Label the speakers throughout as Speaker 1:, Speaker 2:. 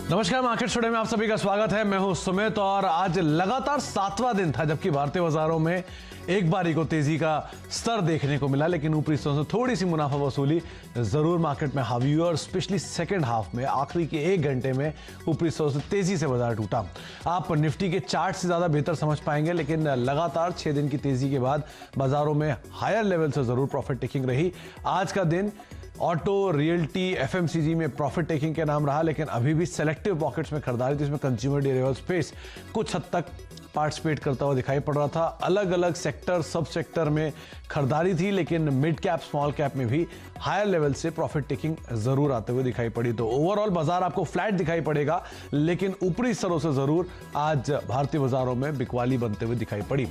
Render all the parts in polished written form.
Speaker 1: नमस्कार, market today में आप सभी का स्वागत है। मैं हूं सुमित और आज लगातार 7वां दिन था जबकि भारतीय बाजारों में एक बारी को तेजी का स्तर देखने को मिला, लेकिन ऊपरी स्तरों से थोड़ी सी मुनाफा वसूली जरूर मार्केट में हावी हुई और स्पेशली सेकंड हाफ में आखिरी के 1 घंटे में ऊपरी स्तरों से तेजी से बाजार टूटा। आप निफ्टी के चार्ट से ज्यादा बेहतर समझ पाएंगे, लेकिन लगातार 6 दिन की तेजी के बाद बाजारों में हायर लेवल से जरूर प्रॉफिट टेकिंग रही। आज का दिन ऑटो, रियल्टी, एफएमसीजी में प्रॉफिट टेकिंग के नाम रहा, लेकिन अभी भी सेलेक्टिव पॉकेट्स में खरीदारी, जिसमें कंज्यूमर ड्यूरेबल स्पेस कुछ हद तक पार्टिसिपेट करता हुआ दिखाई पड़ रहा था। अलग अलग सेक्टर, सब सेक्टर में खरीदारी थी, लेकिन मिड कैप, स्मॉल कैप में भी हायर लेवल से प्रॉफिट टेकिंग जरूर आते हुए दिखाई पड़ी। तो ओवरऑल बाजार आपको फ्लैट दिखाई पड़ेगा, लेकिन ऊपरी स्तरों से जरूर आज भारतीय बाजारों में बिकवाली बनते हुए दिखाई पड़ी।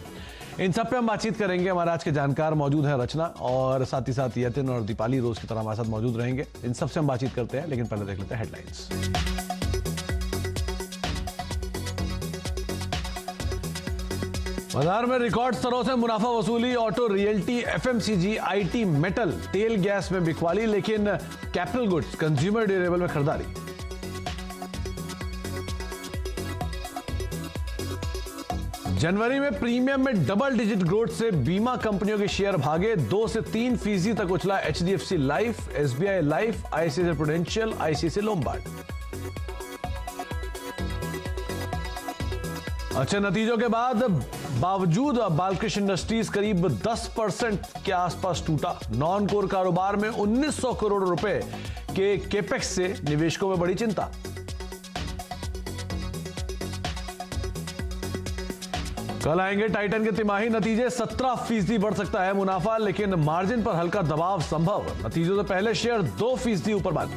Speaker 1: इन सब पे हम बातचीत करेंगे। हमारे आज के जानकार मौजूद हैं रचना, और साथ ही साथ यतिन और दीपाली रोज की तरह हमारे साथ मौजूद रहेंगे। इन सब से हम बातचीत करते हैं, लेकिन पहले देख लेते हैं हेडलाइंस। बाजार में रिकॉर्ड स्तरों से मुनाफा वसूली, auto, realty, FMCG, IT, metal, तेल, गैस में बिकवाली, लेकिन कैपिटल गुड्स, कंज्यूमर ड्यूरेबल में खरीदारी। जनवरी में प्रीमियम में डबल डिजिट ग्रोथ से बीमा कंपनियों के शेयर भागे, 2 से 3% तक उछला HDFC Life, SBI Life, ICICI Prudential, ICICI Lombard. अच्छे नतीजों के बावजूद बालकृष्ण इंडस्ट्रीज करीब 10% के आसपास टूटा। नॉन कोर कारोबार में 1900 करोड़ रुपए के केपेक्स से निवेशकों में बड़ी चिंता। कल आएंगे टाइटन के तिमाही नतीजे, 17% बढ़ सकता है मुनाफा, लेकिन मार्जिन पर हल्का दबाव संभव। नतीजों से पहले शेयर 2% ऊपर भागे।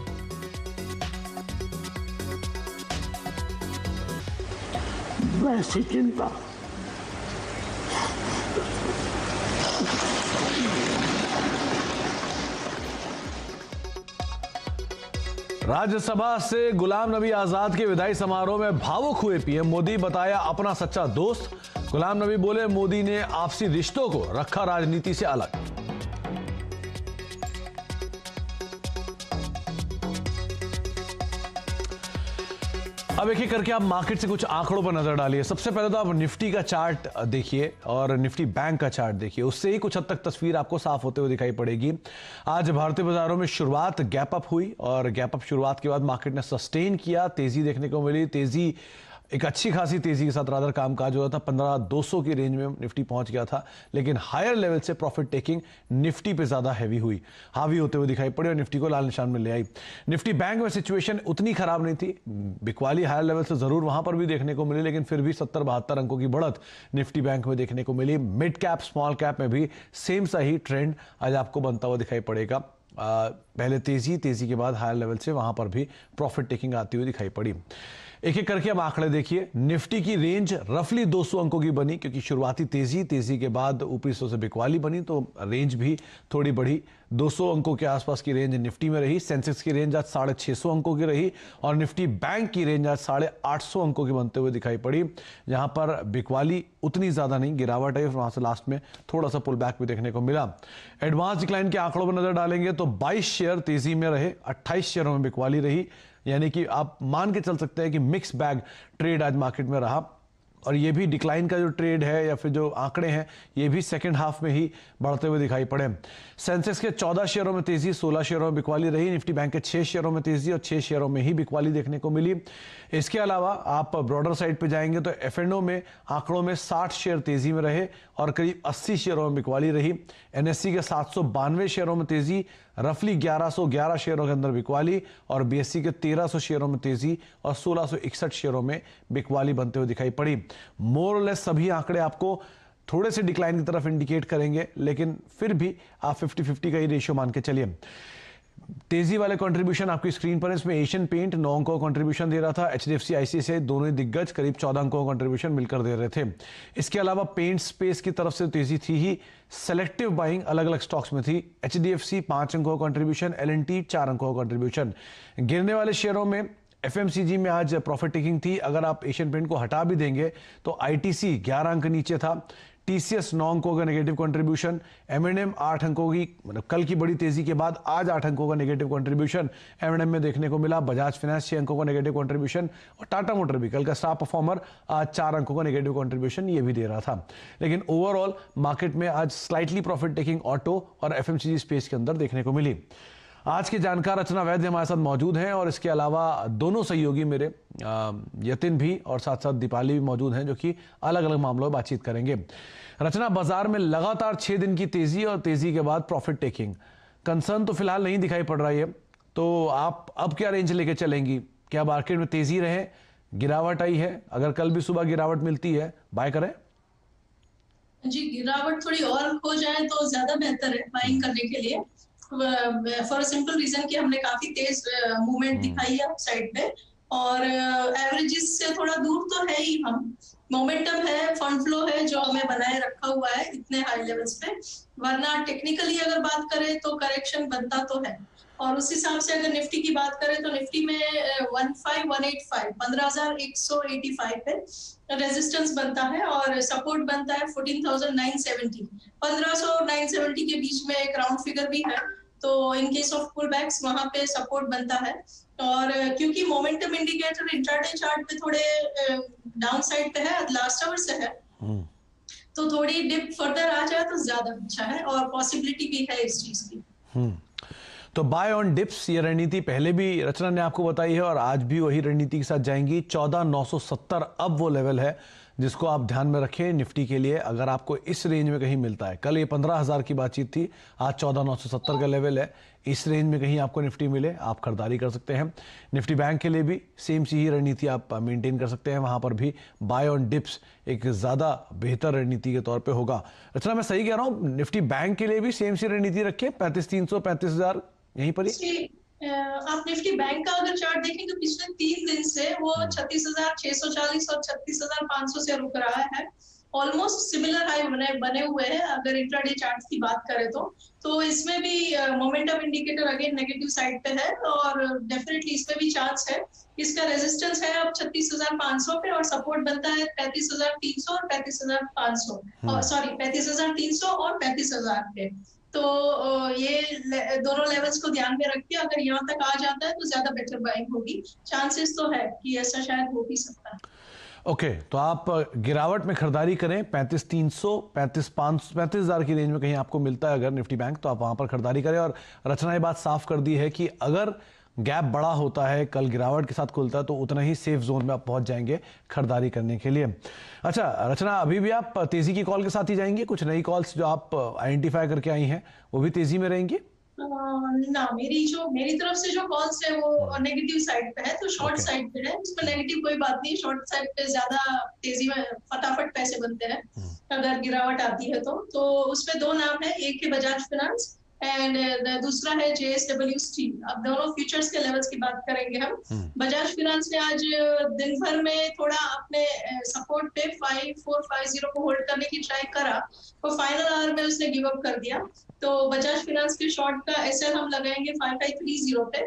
Speaker 2: वैसी चिंता
Speaker 1: राज्यसभा से गुलाम नबी आजाद के विदाई समारोह में भावुक हुए पीएम मोदी, बताया अपना सच्चा दोस्त। गुलाम नबी बोले, मोदी ने आपसी रिश्तों को रखा राजनीति से अलग। अब एक एक करके आप मार्केट से कुछ आंकड़ों पर नजर डालिए। सबसे पहले तो आप निफ्टी का चार्ट देखिए और निफ्टी बैंक का चार्ट देखिए, उससे ही कुछ हद तक तस्वीर आपको साफ होते हुए दिखाई पड़ेगी। आज भारतीय बाजारों में शुरुआत गैप अप हुई और गैप अप शुरुआत के बाद मार्केट ने सस्टेन किया, तेजी देखने को मिली। तेजी एक अच्छी खासी तेजी के साथ रादर कामकाज हो रहा था, 15,200 की रेंज में निफ्टी पहुंच गया था, लेकिन हायर लेवल से प्रॉफिट टेकिंग निफ्टी पे ज्यादा हैवी हुई, हावी होते हुए दिखाई पड़ी और निफ्टी को लाल निशान में ले आई। निफ्टी बैंक में सिचुएशन उतनी खराब नहीं थी, बिकवाली हायर लेवल से जरूर वहां पर भी देखने को मिली, लेकिन फिर भी 70-72 अंकों की बढ़त निफ्टी बैंक में देखने को मिली। मिड कैप, स्मॉल कैप में भी सेम सा ही ट्रेंड आज आपको बनता हुआ दिखाई पड़ेगा। पहले तेजी के बाद हायर लेवल से वहां पर भी प्रॉफिट टेकिंग आती हुई दिखाई पड़ी। एक एक करके अब आंकड़े देखिए। निफ्टी की रेंज रफली 200 अंकों की बनी, क्योंकि शुरुआती तेजी के बाद ऊपरी स्तरों से बिकवाली बनी, तो रेंज भी थोड़ी बढ़ी। 200 अंकों के आसपास की रेंज निफ्टी में रही। सेंसेक्स की रेंज आज 650 अंकों की रही और निफ्टी बैंक की रेंज आज 850 अंकों की बनते हुए दिखाई पड़ी, जहां पर बिकवाली उतनी ज्यादा नहीं, गिरावट है, वहां से लास्ट में थोड़ा सा पुल बैक भी देखने को मिला। एडवांस डिक्लाइन के आंकड़ों पर नजर डालेंगे तो 22 शेयर तेजी में रहे, 28 शेयरों में बिकवाली रही, यानी कि आप मान के चल सकते हैं कि मिक्स बैग ट्रेड आज मार्केट में रहा। और ये भी डिक्लाइन का जो ट्रेड है या फिर जो आंकड़े हैं, ये भी सेकंड हाफ में ही बढ़ते हुए दिखाई पड़े। सेंसेक्स के 14 शेयरों में तेजी, 16 शेयरों में बिकवाली रही। निफ्टी बैंक के 6 शेयरों में तेजी और 6 शेयरों में ही बिकवाली देखने को मिली। इसके अलावा आप ब्रॉडर साइड पे जाएंगे तो एफएनओ में आंकड़ों में 60 शेयर तेजी में रहे और करीब 80 शेयरों में बिकवाली रही। एनएससी के 792 शेयरों में तेजी, रफली 1111 शेयरों के अंदर बिकवाली और बीएससी के 1300 शेयरों में तेजी और 1661 शेयरों में बिकवाली बनते हुए दिखाई पड़ी। मोर और लेस सभी आंकड़े आपको थोड़े से डिक्लाइन की तरफ इंडिकेट करेंगे, लेकिन फिर भी आप 50-50 का ही रेशियो मान के चलिए। तेजी वाले कंट्रीब्यूशन आपकी स्क्रीन पर है। इसमें एशियन पेंट 9 अंकों का कंट्रीब्यूशन दे रहा था, एचडीएफसी, आईसीआईसीआई दोनों ही दिग्गज करीब 14 अंकों का कंट्रीब्यूशन मिलकर दे रहे थे। इसके अलावा पेंट स्पेस की तरफ से तेजी थी ही, सेलेक्टिव बाइंग अलग अलग स्टॉक्स में थी। एचडीएफसी 5 अंकों का कंट्रीब्यूशन, एलएनटी 4 अंकों का कंट्रीब्यूशन। गिरने वाले शेयरों में एफएमसीजी में आज प्रॉफिट टेकिंग थी। अगर आप एशियन पेंट को हटा भी देंगे तो आईटीसी 11 अंक नीचे था, टीसीएस 9 अंकों का नेगेटिव कंट्रीब्यूशन, एम&एम 8 अंकों की, मतलब कल की बड़ी तेजी के बाद आज 8 अंकों का नेगेटिव कंट्रीब्यूशन एम&एम में देखने को मिला। बजाज फाइनेंस 6 अंकों का नेगेटिव कंट्रीब्यूशन और टाटा मोटर भी कल का स्टार परफॉर्मर आज 4 अंकों का नेगेटिव कंट्रीब्यूशन ये भी दे रहा था। लेकिन ओवरऑल मार्केट में आज स्लाइटली प्रॉफिट टेकिंग ऑटो और एफएमसीजी स्पेस के अंदर देखने को मिली। आज के जानकार रचना वैद्य हमारे साथ मौजूद हैं और इसके अलावा दोनों सहयोगी मेरे यतिन भी और साथ साथ दीपाली भी मौजूद हैं, जो कि अलग अलग मामलों में बातचीत करेंगे। रचना, बाजार में लगातार 6 दिन की तेजी और तेजी के बाद प्रॉफिट टेकिंग, कंसर्न तो फिलहाल नहीं दिखाई पड़ रही है, तो आप अब क्या रेंज लेके चलेंगी? क्या मार्केट में तेजी रहे, गिरावट आई है? अगर कल भी सुबह गिरावट मिलती है, बाय करें?
Speaker 3: जी, गिरावट थोड़ी और हो जाए तो ज्यादा बेहतर है बाइंग करने के लिए, फॉर सिंपल रीजन कि हमने काफी तेज मूवमेंट दिखाई है साइड पे और एवरेजेस से थोड़ा दूर तो है ही हम। मोमेंटम है, फंड फ्लो है जो हमें बनाए रखा हुआ है इतने हाई लेवल्स पे, वरना टेक्निकली अगर बात करें तो करेक्शन बनता तो है। और उस हिसाब से अगर निफ्टी की बात करें तो निफ्टी में 15,185 पे रेजिस्टेंस बनता है और सपोर्ट बनता है 14,970। 1500-970 के बीच में एक राउंड फिगर भी है, तो in case of pullbacks वहां पे सपोर्ट बनता है। और क्योंकि मोमेंटम इंडिकेटर इंट्राडे चार्ट पे थोड़े डाउन साइड पे है, लास्ट आवर से है, तो थोड़ी डिप फर्दर आ जाए तो ज्यादा अच्छा है और पॉसिबिलिटी भी है इस चीज की।
Speaker 1: तो बाय ऑन डिप्स ये रणनीति पहले भी रचना ने आपको बताई है और आज भी वही रणनीति के साथ जाएंगी। 14,970 अब वो लेवल है जिसको आप ध्यान में रखें निफ्टी के लिए। अगर आपको इस रेंज में कहीं मिलता है, कल ये 15,000 की बातचीत थी, आज 14,970 का लेवल है, इस रेंज में कहीं आपको निफ्टी मिले, आप खरीदारी कर सकते हैं। निफ्टी बैंक के लिए भी सेम सी ही रणनीति आप मेंटेन कर सकते हैं, वहां पर भी बाय ऑन डिप्स एक ज्यादा बेहतर रणनीति के तौर पे होगा। रचना, मैं सही कह रहा हूँ? निफ्टी बैंक के लिए भी सेम सी रणनीति रखें, 35,300 35,000 यहीं पर ही?
Speaker 3: आप निफ्टी बैंक का अगर चार्ट देखें तो पिछले 3 दिन से वो 36,640 और 36,500 से रुक रहा है। ऑलमोस्ट सिमिलर हाई बने हुए हैं अगर इंट्राडे चार्ट की बात करें तो इसमें भी momentum indicator again negative side पे है और डेफिनेटली इसमें भी चांस है। इसका रेजिस्टेंस है अब 36,500 पे और सपोर्ट बनता है 35,300 और 35,500, सॉरी 35,300 और 35,000 पे। तो ये दोनों लेवल्स को ध्यान में रखिए, अगर यहाँ तक आ जाता है तो ज्यादा बेटर बाइंग होगी। चांसेस तो है कि ऐसा शायद हो भी सकता है।
Speaker 1: ओके, तो आप गिरावट में खरीदारी करें। 35,300 35,500 35,000 की रेंज में कहीं आपको मिलता है अगर निफ्टी बैंक, तो आप वहां पर खरीदारी करें। और रचना ये बात साफ कर दी है कि अगर गैप बड़ा होता है, कल गिरावट के साथ खुलता है, तो उतना ही सेफ जोन में आप पहुंच जाएंगे खरीदारी करने के लिए। अच्छा रचना, अभी भी आप तेजी की कॉल के साथ ही जाएंगे? कुछ नई कॉल्स जो आप आइडेंटिफाई करके आई हैं वो भी तेजी में रहेंगी?
Speaker 3: ना, मेरी तरफ से जो कॉल्स है वो नेगेटिव साइड पे है, तो शॉर्ट साइड पे है। उसमें नेगेटिव कोई बात नहीं, शॉर्ट साइड पे ज्यादा तेजी में फटाफट पैसे बनते हैं अगर गिरावट आती है तो उसमें 2 नाम है, एक है बजाज फाइनेंस एंड दूसरा है JSW स्टील। अब दोनों फ्यूचर्स के लेवल्स की बात करेंगे हम। बजाज फाइनेंस ने आज दिन भर में थोड़ा अपने सपोर्ट पे 5450 को होल्ड करने की ट्राई करा, तो फाइनल आवर में उसने गिव अप कर दिया। तो बजाज फाइनेंस के शॉर्ट का SL हम लगाएंगे 5530 पे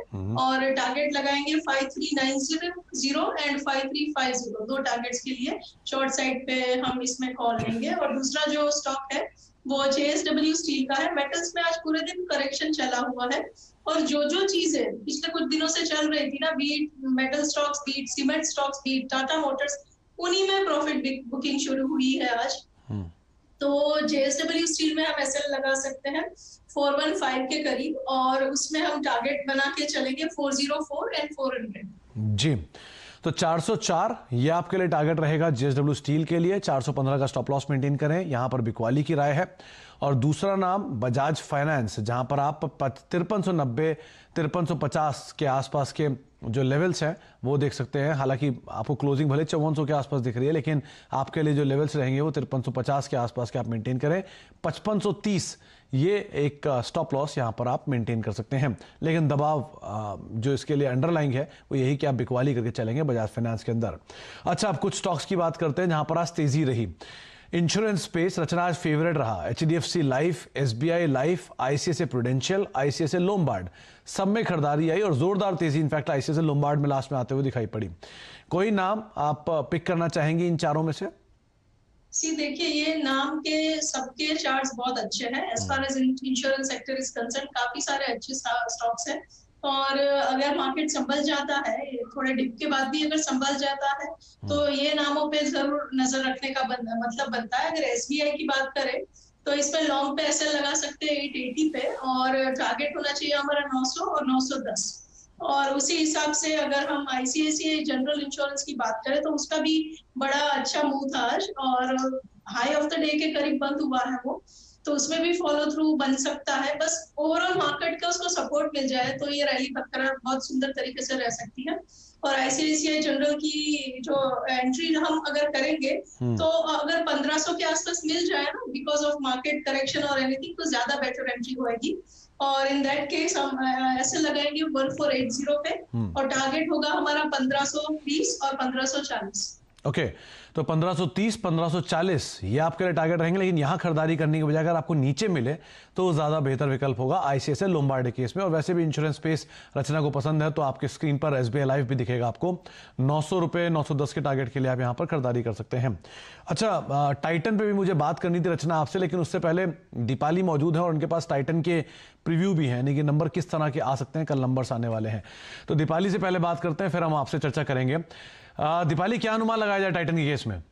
Speaker 3: और टारगेट लगाएंगे 5390 एंड 5350, 2 टारगेट्स के लिए शॉर्ट साइड पे हम इसमें कॉल लेंगे। और दूसरा जो स्टॉक है वो JSW स्टील का है। मेटल्स में आज पूरे दिन करेक्शन चला हुआ है और जो चीजें पिछले कुछ दिनों से चल रही थी ना, beat metal stocks, beat cement stocks, beat Tata motors, उन्हीं में प्रॉफिट बुकिंग शुरू हुई है आज। तो JSW स्टील में हम SL लगा सकते हैं 415 के करीब और उसमें हम टारगेट बना के चलेंगे 404 एंड 400।
Speaker 1: जी, तो 404 ये आपके लिए टारगेट रहेगा JSW स्टील के लिए। 415 का स्टॉप लॉस मेंटेन करें, यहां पर बिकवाली की राय है। और दूसरा नाम बजाज फाइनेंस, जहां पर आप 5390 5350 के आसपास के जो लेवल्स हैं वो देख सकते हैं। हालांकि आपको क्लोजिंग भले 5400 के आसपास दिख रही है, लेकिन आपके लिए जो लेवल्स रहेंगे वो 5350 के आसपास के आप मेंटेन करें। 5530 ये एक स्टॉप लॉस यहां पर आप मेंटेन कर सकते हैं। लेकिन दबाव जो इसके लिए अंडरलाइंग है वो यही कि आप बिकवाली करके चलेंगे बजाज फाइनेंस के अंदर। अच्छा, अब कुछ स्टॉक्स की बात करते हैं जहां पर आज तेजी रही। इंश्योरेंस स्पेस रचना आज फेवरेट रहा। HDFC life, SBI life, ICICI prudential, ICICI Lombard, सब में खरीदारी आई और जोरदार तेजी इनफैक्ट ICICI लोम्बार्ड में लास्ट में आते हुए दिखाई पड़ी। कोई नाम आप पिक करना चाहेंगे इन चारों में से?
Speaker 3: देखिए, ये नाम के सबके चार्ट्स बहुत अच्छे हैं। As far as insurance sector is concern, काफी सारे अच्छे स्टॉक्स हैं। और अगर मार्केट संभल जाता है, थोड़े डिप के बाद भी अगर संभल जाता है, तो ये नामों पे जरूर नजर रखने का मतलब बनता है। अगर एसबीआई की बात करें, तो इसमें लॉन्ग पे एसएल लगा सकते हैं 880 पे, और टारगेट होना चाहिए हमारा 900 और 910। और उसी हिसाब से अगर हम आईसीआईसीआई जनरल इंश्योरेंस की बात करें, तो उसका भी बड़ा अच्छा मूव था आज, और हाई ऑफ द डे के करीब बंद हुआ है वो, तो उसमें भी फॉलो थ्रू बन सकता है। बस ओवरऑल मार्केट का उसको सपोर्ट मिल जाए तो ये रैली बरकरार बहुत सुंदर तरीके से रह सकती है। और आईसीआईसीआई जनरल की जो एंट्री हम अगर करेंगे, तो अगर 1500 के आसपास मिल जाए ना, बिकॉज ऑफ मार्केट करेक्शन और एनीथिंग, तो ज्यादा बेटर एंट्री होगी। और इन दैट केस हम ऐसे लगाएंगे 1480 पे, और टारगेट होगा हमारा 1520 और 1540।
Speaker 1: ओके, तो 1530, 1540 ये आपके लिए टारगेट रहेंगे, लेकिन यहां खरीदारी करने के बजाय अगर आपको नीचे मिले तो ज्यादा बेहतर विकल्प होगा आईसीआईसीआई लोम्बार्ड केस में। और वैसे भी इंश्योरेंस स्पेस रचना को पसंद है, तो आपके स्क्रीन पर एसबीआई लाइफ भी दिखेगा आपको। 900 रुपए 910 के टारगेट के लिए आप यहां पर खरीदारी कर सकते हैं। अच्छा, टाइटन पे भी मुझे बात करनी थी रचना आपसे, लेकिन उससे पहले दीपाली मौजूद है और उनके पास टाइटन के प्रीव्यू भी है, यानी कि नंबर किस तरह के आ सकते हैं, कल नंबर्स आने वाले हैं। तो दीपाली से पहले बात करते हैं, फिर हम आपसे चर्चा करेंगे। दीपाली, क्या अनुमान लगाया जाए टाइटन के केस में?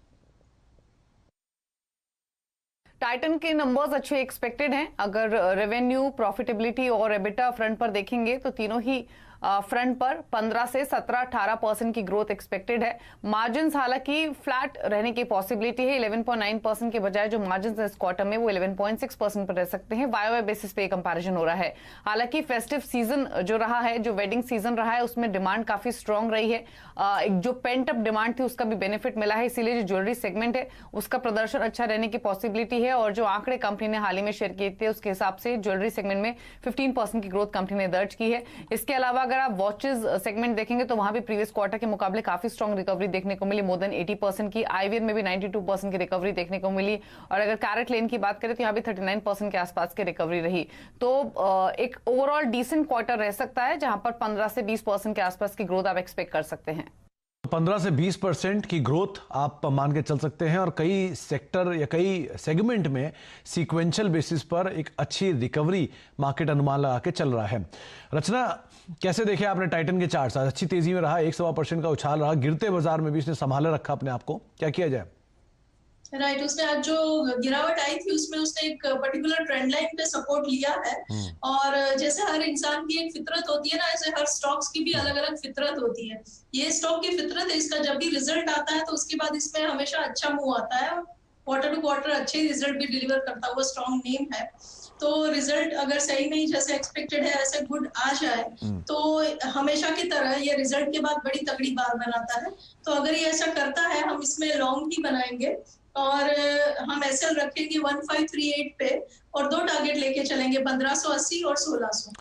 Speaker 4: टाइटन के नंबर्स अच्छे एक्सपेक्टेड हैं। अगर रेवेन्यू, प्रॉफिटेबिलिटी और एबिटा फ्रंट पर देखेंगे तो तीनों ही फ्रंट पर 15 से 17-18% की ग्रोथ एक्सपेक्टेड है। मार्जिन्स हालांकि फ्लैट रहने की पॉसिबिलिटी है। 11.9% के बजाय जो मार्जिन्स इस क्वार्टर में वो 11.6% पर रह सकते हैं। वाई बेसिस पे कंपैरिजन हो रहा है। हालांकि फेस्टिव सीजन जो रहा है, जो वेडिंग सीजन रहा है, उसमें डिमांड काफी स्ट्रांग रही है। एक जो पेंट अप डिमांड थी उसका भी बेनिफिट मिला है, इसीलिए जो ज्वेलरी सेगमेंट है उसका प्रदर्शन अच्छा रहने की पॉसिबिलिटी है। और जो आंकड़े कंपनी ने हाल ही में शेयर किए थे उसके हिसाब से ज्वेलरी सेगमेंट में 15% की ग्रोथ कंपनी ने दर्ज की है। इसके अलावा अगर आप वॉचेस सेगमेंट देखेंगे तो वहां भी प्रीवियस क्वार्टर के मुकाबले काफी स्ट्रांग रिकवरी देखने को मिली, मोर देन 80% की। आईवीआर में भी 92% की रिकवरी देखने को मिली। और अगर कैरेट लेन की बात करें तो यहाँ भी 39% के आसपास की रिकवरी रही। तो एक ओवरऑल डिसेंट क्वार्टर रह सकता है, जहां पर 15 से 20% के आसपास की ग्रोथ आप एक्सपेक्ट कर सकते हैं।
Speaker 1: 15 से 20% की ग्रोथ आप मान के चल सकते हैं, और कई सेक्टर या कई सेगमेंट में सीक्वेंशियल बेसिस पर एक अच्छी रिकवरी मार्केट अनुमान लगा के चल रहा है। रचना, कैसे देखे आपने टाइटन के चार्ट्स? आज अच्छी तेजी में रहा, 1-1.25% का उछाल रहा, गिरते बाजार में भी इसने संभाले रखा अपने आप को, क्या किया जाए?
Speaker 3: राइट, उसने आज जो गिरावट आई थी उसमें उसने एक पर्टिकुलर ट्रेंड लाइन पे सपोर्ट लिया है। और जैसे हर इंसान की एक फितरत होती है ना, ऐसे हर स्टॉक्स की भी अलग अलग फितरत होती है। ये स्टॉक की फितरत है, इसका जब भी रिजल्ट आता है तो उसके बाद इसमें हमेशा अच्छा मूव आता है। क्वार्टर टू क्वार्टर अच्छे रिजल्ट भी डिलीवर करता हुआ स्ट्रॉन्ग नेम है। तो रिजल्ट अगर सही में जैसे एक्सपेक्टेड है ऐसे गुड आ जाए, तो हमेशा की तरह ये रिजल्ट के बाद बड़ी तगड़ी बार बनाता है। तो अगर ये ऐसा करता है, हम इसमें लॉन्ग ही बनाएंगे, और हम एसएल रखेंगे 1538 पे, और दो टारगेट लेके चलेंगे 1580 और 1600।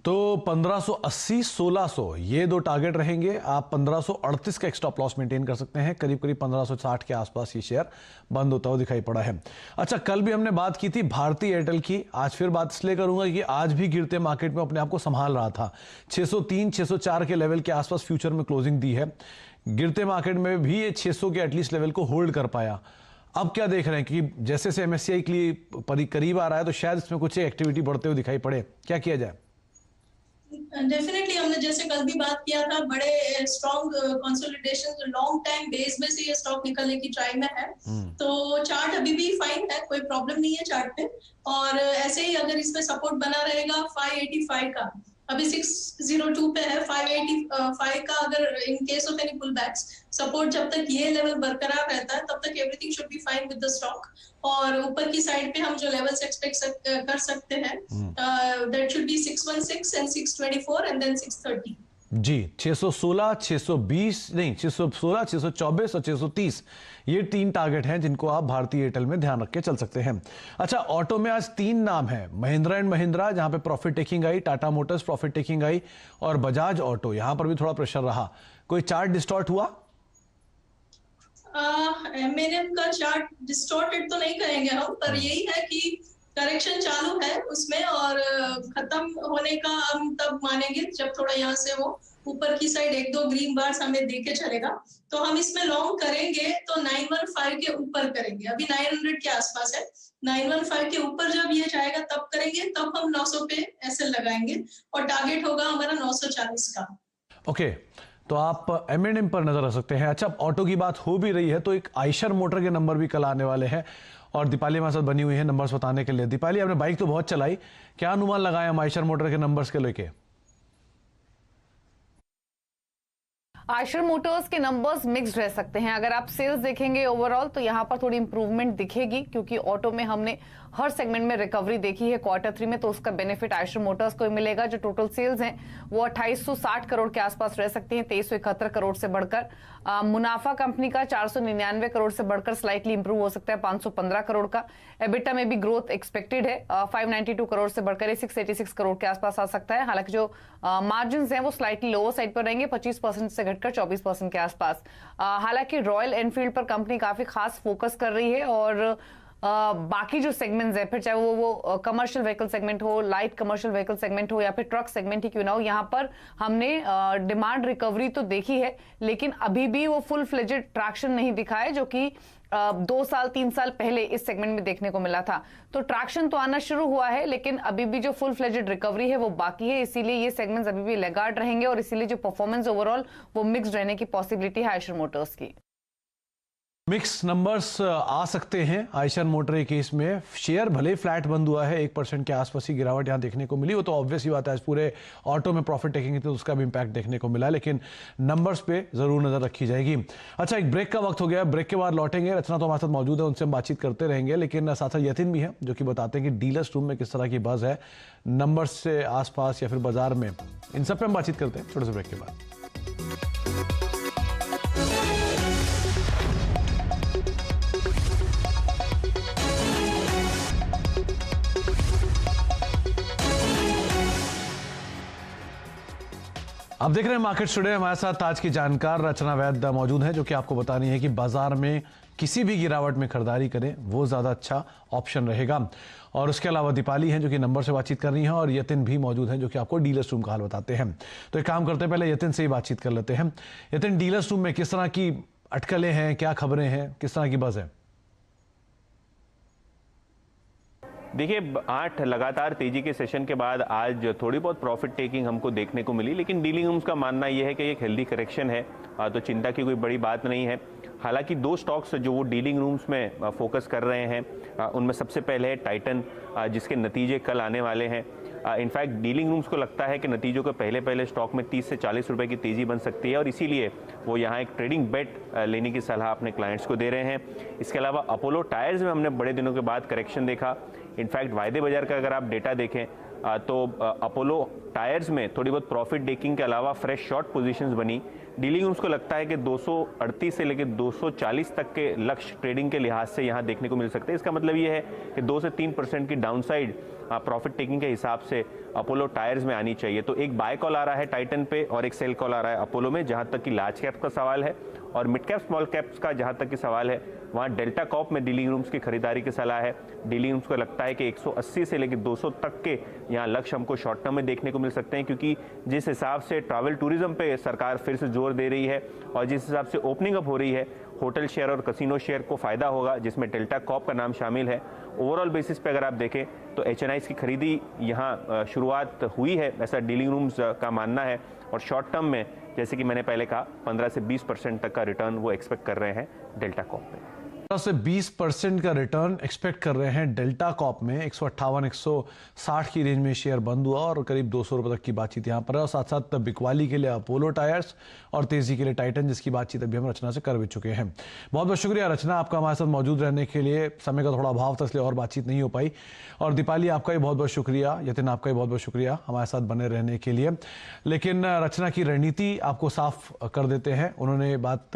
Speaker 1: तो 1580, 1600 ये दो टारगेट रहेंगे। आप 1538 का एक स्टॉप लॉस मेंटेन कर सकते हैं। करीब करीब 1560 के आसपास ये शेयर बंद होता हुआ दिखाई पड़ा है। अच्छा, कल भी हमने बात की थी भारती एयरटेल की, आज फिर बात इसलिए करूंगा कि आज भी गिरते मार्केट में अपने आप को संभाल रहा था। 603, 604 के लेवल के आसपास फ्यूचर में क्लोजिंग दी है। गिरते मार्केट में भी ये 600 के एटलीस्ट लेवल को होल्ड कर पाया। अब क्या देख रहे हैं कि जैसे से एमएससीआई के लिए करीब आ रहा है, तो शायद इसमें कुछ एक्टिविटी बढ़ते हुए दिखाई पड़े, क्या किया जाए?
Speaker 3: डेफिनेटली, हमने जैसे कल भी बात किया था, बड़े strong consolidation long time base में से ये स्टॉक निकलने की ट्राई में है। तो चार्ट अभी भी फाइन है, कोई प्रॉब्लम नहीं है चार्ट पे। और ऐसे ही अगर इसमें सपोर्ट बना रहेगा 585 का, अभी 602 पे है, 585 का अगर in case of any pullbacks support, जब तक ये लेवल बरकरार रहता है तब तक everything should be fine with the stock. और ऊपर की साइड पे हम जो लेवल्स एक्सपेक्ट कर सकते हैं, that should be 616 and 624 and then 630
Speaker 1: जी। 616, 620 नहीं, 616, 624 और 630 ये 3 टारगेट हैं जिनको आप भारतीय एयरटेल में ध्यान रख के चल सकते हैं। अच्छा, ऑटो में आज 3 नाम है, महिंद्रा एंड महिंद्रा जहां पे profit taking I, Tata Motors profit taking I, और बजाज ऑटो, यहां पर भी थोड़ा प्रेशर रहा। कोई चार्ट डिस्टॉर्ट हुआ?
Speaker 3: एमएनएम का चार्ट डिस्टॉर्टेड तो नहीं कहेंगे हम, पर यही है कि करेक्शन चालू है उसमें, और खत्म होने का हम तब मानेंगे जब थोड़ा यहाँ से वो ऊपर की साइड 1-2 ग्रीन बार्स हमें देके चलेगा, तो हम इसमें लॉन्ग करेंगे तो 915 के ऊपर करेंगे। अभी 900 के आसपास है, 915 के ऊपर जब ये जाएगा तब करेंगे, तब हम 900 पे एसएल लगाएंगे और टारगेट होगा हमारा 940 का।
Speaker 1: ओके, तो आप M&M पर नजर रख सकते हैं। अच्छा, ऑटो की बात हो भी रही है तो एक आयशर मोटर के नंबर भी कल आने वाले हैं और दीपाली हमारे साथ बनी हुई है नंबर्स बताने के लिए। दीपाली, आपने बाइक तो बहुत चलाई, क्या अनुमान लगाए हम आयशर मोटर के नंबर्स के लेके?
Speaker 4: आयशर मोटर्स के नंबर्स मिक्स्ड रह सकते हैं। अगर आप सेल्स देखेंगे ओवरऑल तो यहां पर थोड़ी इंप्रूवमेंट दिखेगी, क्योंकि ऑटो में हमने हर सेगमेंट में रिकवरी देखी है Q3 में, तो उसका बेनिफिट आयशर मोटर्स को मिलेगा। जो टोटल सेल्स हैं वो 2860 करोड़ के आसपास रह सकती हैं, 2371 करोड़ से बढ़कर। मुनाफा कंपनी का 499 करोड़ से बढ़कर स्लाइटली इंप्रूव हो सकता है 515 करोड़ का। एबिटा में भी ग्रोथ एक्सपेक्टेड है, 592 करोड़ से बढ़कर 686 करोड़ के आसपास आ सकता है। हालांकि जो मार्जिन हैं वो स्लाइटली लोअर साइड पर रहेंगे, 25% से घटकर 24% के आसपास। हालांकि रॉयल एनफील्ड पर कंपनी काफी खास फोकस कर रही है और बाकी जो सेगमेंट्स है, फिर चाहे वो कमर्शियल व्हीकल सेगमेंट हो, लाइट कमर्शियल व्हीकल सेगमेंट हो या फिर ट्रक सेगमेंट ही क्यों ना हो, यहाँ पर हमने डिमांड रिकवरी तो देखी है, लेकिन अभी भी वो फुल फ्लेजेड ट्रैक्शन नहीं दिखा है जो कि 2 साल 3 साल पहले इस सेगमेंट में देखने को मिला था। तो ट्रैक्शन तो आना शुरू हुआ है, लेकिन अभी भी जो फुल फ्लेजेड रिकवरी है वो बाकी है, इसीलिए ये सेगमेंट्स अभी भी लैगार्ड रहेंगे और इसीलिए जो परफॉर्मेंस ओवरऑल वो मिक्स्ड रहने की पॉसिबिलिटी है आयशर मोटर्स की।
Speaker 1: मिक्स नंबर्स आ सकते हैं आयशर मोटर के केस में। शेयर भले ही फ्लैट बंद हुआ है, 1% के आसपास ही गिरावट यहां देखने को मिली, वो तो ऑब्वियस ही बात है, आज पूरे ऑटो में प्रॉफिट टेकिंग तो उसका भी इंपैक्ट देखने को मिला, लेकिन नंबर्स पे जरूर नजर रखी जाएगी। अच्छा, एक ब्रेक का वक्त हो गया, ब्रेक के बाद लौटेंगे। रचना तो हमारे साथ मौजूद है, उनसे हम बातचीत करते रहेंगे, लेकिन साथ साथ यतिन भी है जो कि बताते हैं कि डीलर्स रूम में किस तरह की बज है नंबर्स से आसपास या फिर बाजार में। इन सब पे हम बातचीत करते हैं छोटे से ब्रेक के बाद। आप देख रहे हैं मार्केट टुडे, हमारे साथ आज की जानकार रचना वैद्य मौजूद है जो कि आपको बतानी है कि बाजार में किसी भी गिरावट में खरीदारी करें वो ज्यादा अच्छा ऑप्शन रहेगा। और उसके अलावा दीपाली हैं जो कि नंबर से बातचीत कर रही हैं और यतिन भी मौजूद हैं जो कि आपको डीलर्स रूम का हाल बताते हैं। तो एक काम करते हैं, पहले यतिन से ही बातचीत कर लेते हैं। यतिन, डीलर्स रूम में किस तरह की अटकलें हैं, क्या खबरें हैं, किस तरह की बज़ है?
Speaker 5: देखिए, 8 लगातार तेजी के सेशन के बाद आज थोड़ी बहुत प्रॉफिट टेकिंग हमको देखने को मिली, लेकिन डीलिंग रूम्स का मानना यह है कि एक हेल्दी करेक्शन है, तो चिंता की कोई बड़ी बात नहीं है। हालांकि 2 स्टॉक्स जो वो डीलिंग रूम्स में फोकस कर रहे हैं, उनमें सबसे पहले है टाइटन, जिसके नतीजे कल आने वाले हैं। इनफैक्ट डीलिंग रूम्स को लगता है कि नतीजों के पहले स्टॉक में 30 से 40 रुपए की तेजी बन सकती है और इसीलिए वो यहाँ एक ट्रेडिंग बेट लेने की सलाह अपने क्लाइंट्स को दे रहे हैं। इसके अलावा अपोलो टायर्स में हमने बड़े दिनों के बाद करेक्शन देखा। इनफैक्ट वायदे बाजार का अगर आप डेटा देखें तो अपोलो टायर्स में थोड़ी बहुत प्रॉफिट टेकिंग के अलावा फ्रेश शॉर्ट पोजीशंस बनी। डीलिंग रूम्स को लगता है कि 238 से लेकर 240 तक के लक्ष्य ट्रेडिंग के लिहाज से यहाँ देखने को मिल सकते हैं। इसका मतलब ये है कि 2 से 3% की डाउनसाइड प्रॉफिट टेकिंग के हिसाब से अपोलो टायर्स में आनी चाहिए। तो एक बाय कॉल आ रहा है टाइटन पे और एक सेल कॉल आ रहा है अपोलो में, जहां तक कि लार्ज कैप का सवाल है। और मिड कैप स्मॉल कैप्स का जहां तक कि सवाल है, वहां डेल्टा कॉप में डीलिंग रूम्स की खरीदारी की सलाह है। डीलिंग रूम्स को लगता है कि 180 से लेकर 200 तक के यहाँ लक्ष्य हमको शॉर्ट टर्म में देखने को मिल सकते हैं, क्योंकि जिस हिसाब से ट्रैवल टूरिज्म पे सरकार फिर से जोर दे रही है और जिस हिसाब से ओपनिंग अप हो रही है, होटल शेयर और कसिनो शेयर को फायदा होगा, जिसमें डेल्टा कॉप का नाम शामिल है। ओवरऑल बेसिस पे अगर आप देखें तो एचएनआईज की खरीदी यहाँ शुरुआत हुई है, ऐसा डीलिंग रूम्स का मानना है। और शॉर्ट टर्म में जैसे कि मैंने पहले कहा 15 से 20% तक का रिटर्न वो एक्सपेक्ट कर रहे हैं डेल्टा कॉप में।
Speaker 1: 15 से 20% का रिटर्न एक्सपेक्ट कर रहे हैं डेल्टा कॉप में। 158-160 की रेंज में शेयर बंद हुआ और करीब 200 रुपए तक की बातचीत यहाँ पर है। और साथ साथ बिकवाली के लिए अपोलो टायर्स और तेजी के लिए टाइटन, जिसकी बातचीत अभी हम रचना से कर भी चुके हैं। बहुत बहुत शुक्रिया रचना, आपका हमारे साथ मौजूद रहने के लिए। समय का थोड़ा अभाव था इसलिए और बातचीत नहीं हो पाई। और दीपाली, आपका भी बहुत बहुत शुक्रिया। यतिन, आपका भी बहुत बहुत शुक्रिया हमारे साथ बने रहने के लिए। लेकिन रचना की रणनीति आपको साफ कर देते हैं। उन्होंने बात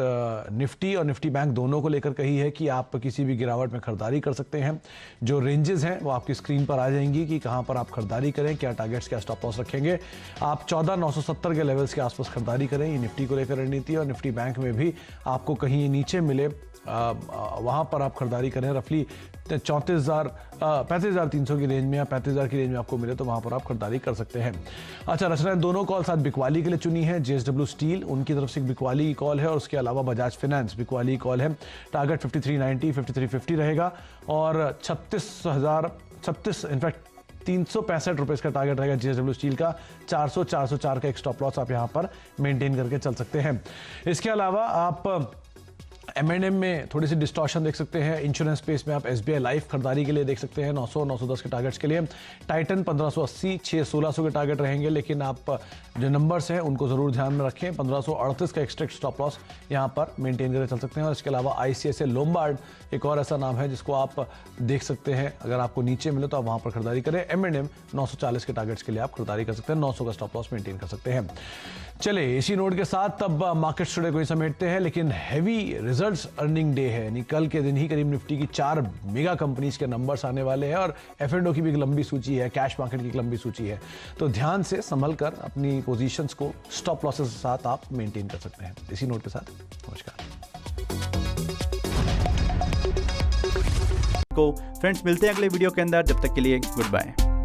Speaker 1: निफ्टी और निफ्टी बैंक दोनों को लेकर कही है कि कि आप किसी भी गिरावट में खरीदारी कर सकते हैं। जो रेंजेस हैं वो आपकी स्क्रीन पर आ जाएंगी कि कहां पर आप खरीदारी करें, क्या टारगेट्स, क्या स्टॉप लॉस रखेंगे। आप 14,970 के लेवल्स के आसपास खरीदारी करें, ये निफ्टी को लेकर रणनीति है। और निफ्टी बैंक में भी आपको कहीं नीचे मिले वहां पर आप खरीदारी करें। रफली 35,300 की रेंज में या 35,000 की रेंज में आपको मिले तो वहां पर आप खरीदारी कर सकते हैं। अच्छा, रचना ने दोनों कॉल साथ बिकवाली के लिए चुनी है। JSW स्टील उनकी तरफ से एक बिकवाली की कॉल है और उसके अलावा बजाज फाइनेंस बिकवाली की कॉल है। टारगेट 5390, 5350 रहेगा और 36 इनफैक्ट 365 रुपए का टारगेट रहेगा JSW स्टील का। 404 का एक स्टॉप लॉस आप यहां पर मेंटेन करके चल सकते हैं। इसके अलावा आप M&M में थोड़ी सी डिस्टॉर्शन देख सकते हैं। इंश्योरेंस स्पेस में आप SBI लाइफ खरीदारी के लिए देख सकते हैं 900, 910 के टारगेट्स के लिए। टाइटन 1580, 1600 के टारगेट रहेंगे, लेकिन आप जो नंबर्स हैं उनको जरूर ध्यान में रखें। 1538 का एक्सट्रैक्ट स्टॉप लॉस यहां पर मेंटेन करके चल सकते हैं। और इसके अलावा ICICI लोम्बार्ड एक और ऐसा नाम है जिसको आप देख सकते हैं। अगर आपको नीचे मिले तो आप वहां पर खरीदारी करें। M&M 940 के टारगेट्स के लिए आप खरीदारी कर सकते हैं। 900 का स्टॉप लॉस मेंटेन कर सकते हैं। चलिए, इसी नोट के साथ तब मार्केट टुडे को ही समेटते हैं, लेकिन हैवी रिजल्ट्स अर्निंग डे है। यानी कल के दिन ही करीब निफ्टी की 4 मेगा कंपनीज के नंबर्स आने वाले हैं और F&O की भी एक लंबी सूची है, कैश मार्केट की एक लंबी सूची है। तो ध्यान से संभल कर अपनी पोजीशंस को स्टॉप लॉसेस के साथ आप मेंटेन कर सकते हैं। इसी नोट के साथ नमस्कार।
Speaker 6: फ्रेंड्स, मिलते हैं अगले वीडियो के अंदर। जब तक के लिए गुड बाय।